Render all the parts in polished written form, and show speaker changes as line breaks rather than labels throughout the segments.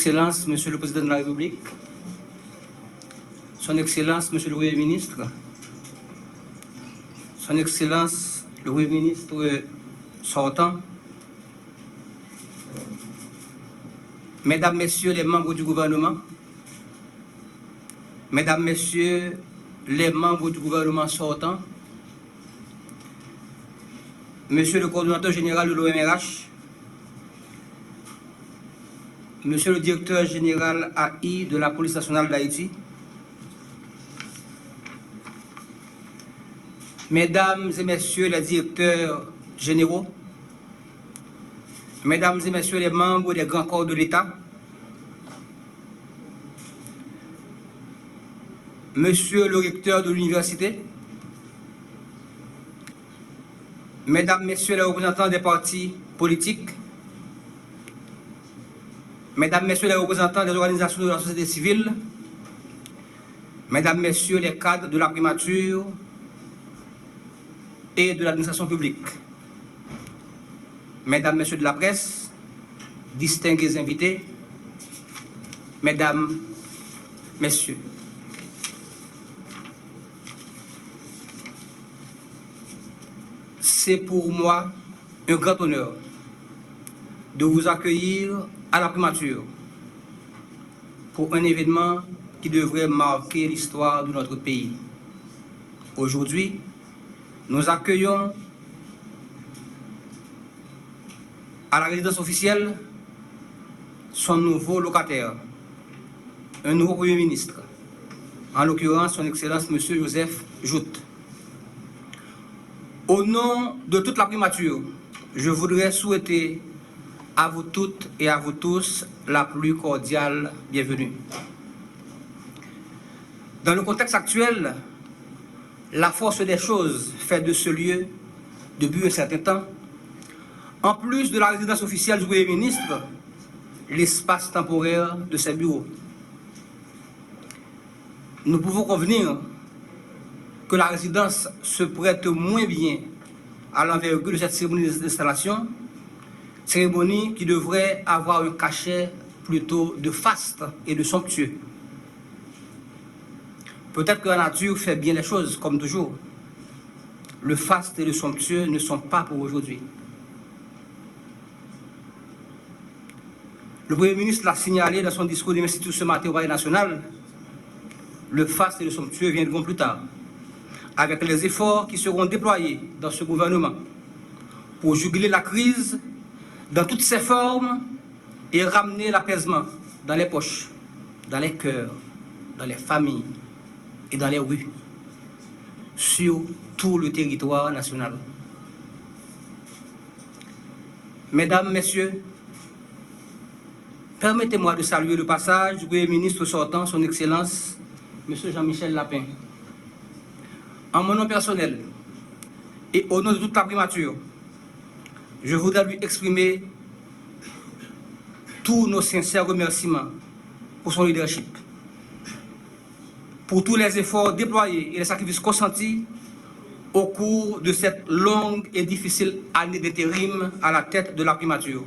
Excellence, Monsieur le Président de la République, Son Excellence, Monsieur le Premier ministre, Son Excellence, le Premier ministre sortant, Mesdames, Messieurs les membres du gouvernement, Mesdames, Messieurs les membres du gouvernement sortant, Monsieur le coordonnateur général de l'OMRH, Monsieur le directeur général AI de la Police nationale d'Haïti, Mesdames et Messieurs les directeurs généraux, Mesdames et Messieurs les membres des grands corps de l'État, Monsieur le recteur de l'université, Mesdames, Messieurs les représentants des partis politiques, Mesdames, Messieurs les représentants des organisations de la société civile, Mesdames, Messieurs les cadres de la primature et de l'administration publique, Mesdames, Messieurs de la presse, distingués invités, Mesdames, Messieurs. C'est pour moi un grand honneur de vous accueillir à la primature pour un événement qui devrait marquer l'histoire de notre pays. Aujourd'hui, nous accueillons à la résidence officielle son nouveau locataire, un nouveau Premier ministre, en l'occurrence son Excellence M. Joseph Joute. Au nom de toute la primature, je voudrais souhaiter à vous toutes et à vous tous la plus cordiale bienvenue. Dans le contexte actuel, la force des choses fait de ce lieu, depuis un certain temps, en plus de la résidence officielle du Premier ministre, l'espace temporaire de ses bureaux. Nous pouvons convenir que la résidence se prête moins bien à l'envergure de cette cérémonie d'installation, cérémonie qui devrait avoir un cachet plutôt de faste et de somptueux. Peut-être que la nature fait bien les choses, comme toujours. Le faste et le somptueux ne sont pas pour aujourd'hui. Le Premier ministre l'a signalé dans son discours d'investiture ce matin au Palais national. Le faste et le somptueux viendront plus tard, avec les efforts qui seront déployés dans ce gouvernement pour juguler la crise dans toutes ses formes et ramener l'apaisement dans les poches, dans les cœurs, dans les familles et dans les rues, sur tout le territoire national. Mesdames, Messieurs, permettez-moi de saluer le passage du Premier ministre sortant, son Excellence, M. Jean-Michel Lapin. En mon nom personnel et au nom de toute la primature, je voudrais lui exprimer tous nos sincères remerciements pour son leadership, pour tous les efforts déployés et les sacrifices consentis au cours de cette longue et difficile année d'intérim à la tête de la primature.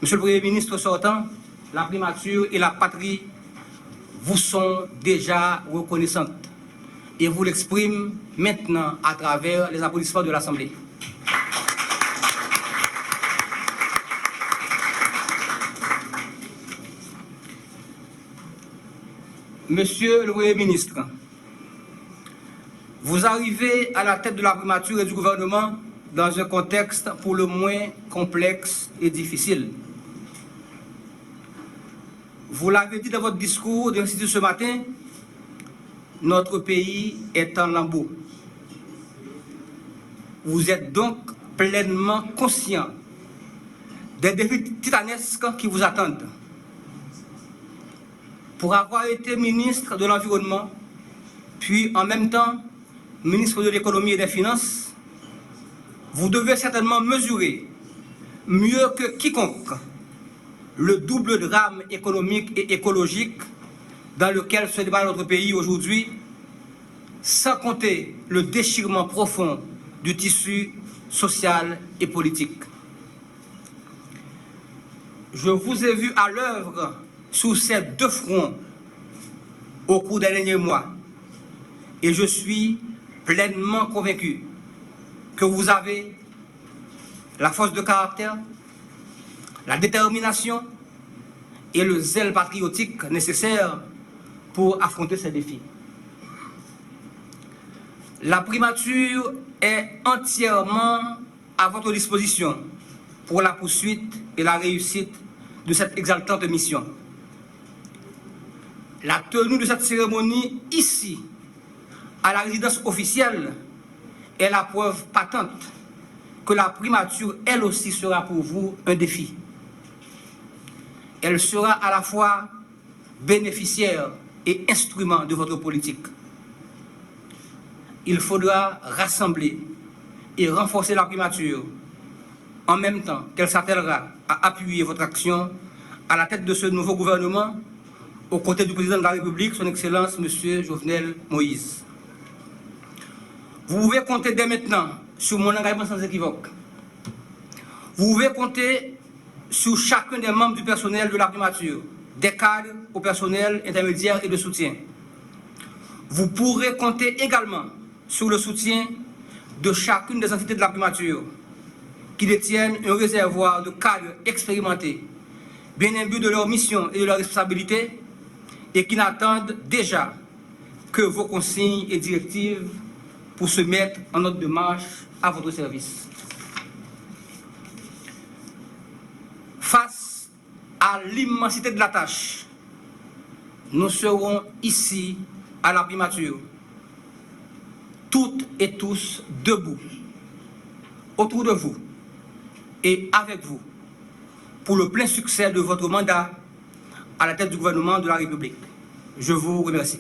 Monsieur le Premier ministre sortant, la primature et la patrie vous sont déjà reconnaissantes et vous l'expriment maintenant à travers les applaudissements de l'Assemblée. Monsieur le Premier ministre, vous arrivez à la tête de la primature et du gouvernement dans un contexte pour le moins complexe et difficile. Vous l'avez dit dans votre discours d'investiture ce matin, notre pays est en lambeaux. Vous êtes donc pleinement conscient des défis titanesques qui vous attendent. Pour avoir été ministre de l'Environnement, puis en même temps ministre de l'Économie et des Finances, vous devez certainement mesurer mieux que quiconque le double drame économique et écologique dans lequel se débat notre pays aujourd'hui, sans compter le déchirement profond du tissu social et politique. je vous ai vu à l'œuvre sur ces deux fronts au cours des derniers mois et je suis pleinement convaincu que vous avez la force de caractère, la détermination et le zèle patriotique nécessaires pour affronter ces défis. La primature est entièrement à votre disposition pour la poursuite et la réussite de cette exaltante mission. La tenue de cette cérémonie ici, à la résidence officielle, est la preuve patente que la primature, elle aussi, sera pour vous un défi. Elle sera à la fois bénéficiaire et instrument de votre politique. Il faudra rassembler et renforcer la primature en même temps qu'elle s'attellera à appuyer votre action à la tête de ce nouveau gouvernement aux côtés du président de la République, son Excellence, M. Jovenel Moïse. Vous pouvez compter dès maintenant sur mon engagement sans équivoque. Vous pouvez compter sur chacun des membres du personnel de la primature, des cadres au personnel intermédiaire et de soutien. Vous pourrez compter également sur le soutien de chacune des entités de la primature qui détiennent un réservoir de cadres expérimentés, bien imbus de leur mission et de leurs responsabilités et qui n'attendent déjà que vos consignes et directives pour se mettre en ordre de marche à votre service. Face à l'immensité de la tâche, nous serons ici à la primature, toutes et tous debout, autour de vous et avec vous, pour le plein succès de votre mandat à la tête du gouvernement de la République. Je vous remercie.